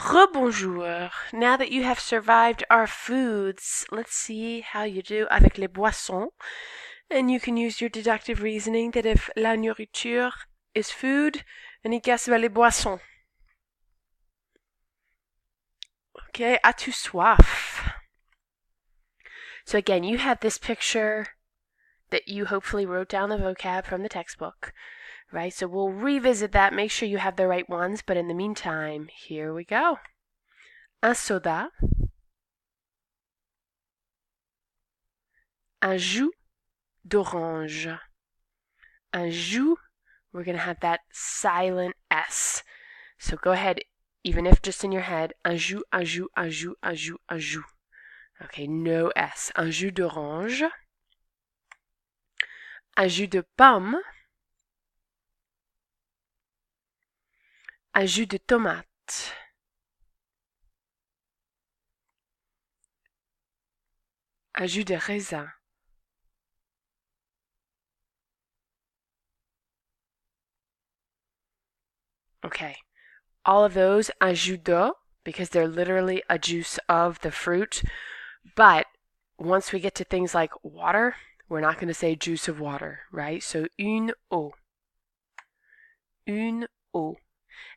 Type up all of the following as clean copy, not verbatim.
Rebonjour. Now that you have survived our foods, let's see how you do avec les boissons. And you can use your deductive reasoning that if la nourriture is food, then il casse les boissons. Okay, as-tu soif? So again, you have this picture that you hopefully wrote down the vocab from the textbook, right? So we'll revisit that, make sure you have the right ones, but in the meantime, here we go. Un soda, un jus d'orange. Un jus, we're going to have that silent S. So go ahead, even if just in your head, un jus, un jus, un jus, un jus, un jus. Okay, no S. Un jus d'orange. Un jus de pomme. Un jus de tomate. Un jus de raisin. Okay, all of those un jus de, because they're literally a juice of the fruit. But once we get to things like water, we're not going to say juice of water, right? So une eau. Une eau.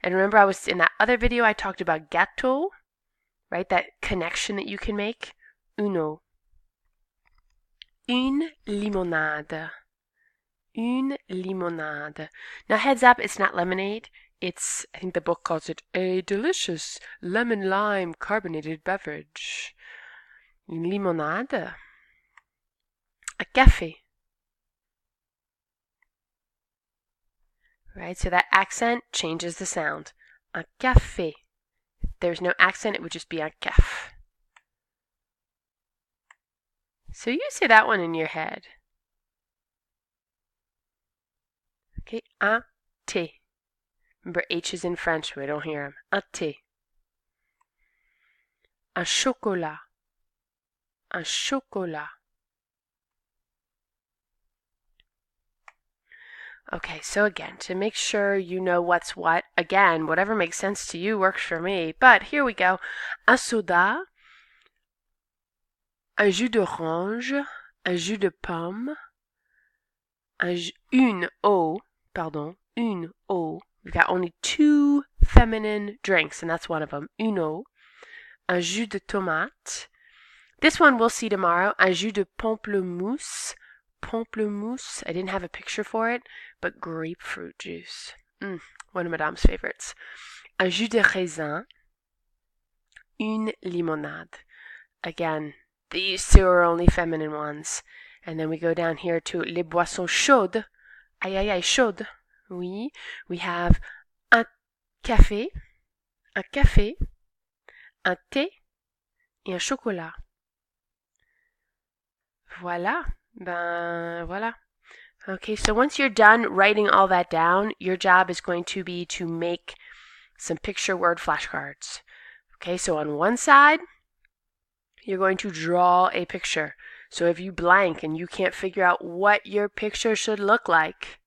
And remember, I was in that other video, I talked about gâteau, right? That connection that you can make. Une eau. Une limonade. Une limonade. Now, heads up, it's not lemonade. It's, I think the book calls it a delicious lemon-lime carbonated beverage. Une limonade. A café. Right, so that accent changes the sound. Un café. If there's no accent, it would just be un caf. So you say that one in your head. Okay, un thé. Remember, H is in French, we don't hear them. Un thé. Un chocolat. Un chocolat. Okay, so again, to make sure you know what's what, again, whatever makes sense to you works for me. But here we go. Un soda, un jus d'orange, un jus de pomme, une eau, une eau. We've got only two feminine drinks, and that's one of them. Une eau, un jus de tomate. This one we'll see tomorrow. Un jus de pamplemousse. Pamplemousse. I didn't have a picture for it, but grapefruit juice. One of Madame's favorites. Un jus de raisin. Une limonade. Again, these two are only feminine ones. And then we go down here to les boissons chaudes. Aïe aïe aïe, chaudes. Oui. We have un café, un thé et un chocolat. Voilà. Ben, voilà. Okay, so once you're done writing all that down, your job is going to be to make some picture word flashcards. Okay, so on one side, you're going to draw a picture. So if you blank and you can't figure out what your picture should look like,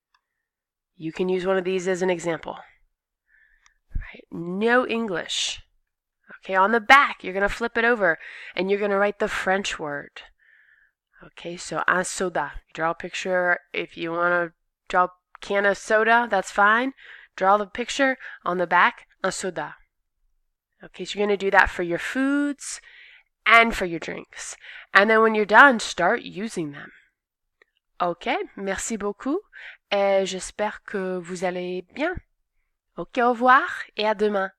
you can use one of these as an example. Right? No English. Okay, on the back, you're going to flip it over and you're going to write the French word. Okay, so un soda. Draw a picture. If you want to draw a can of soda, that's fine. Draw the picture on the back, un soda. Okay, so you're going to do that for your foods and for your drinks. And then when you're done, start using them. Ok, merci beaucoup. Et j'espère que vous allez bien. Ok, au revoir et à demain.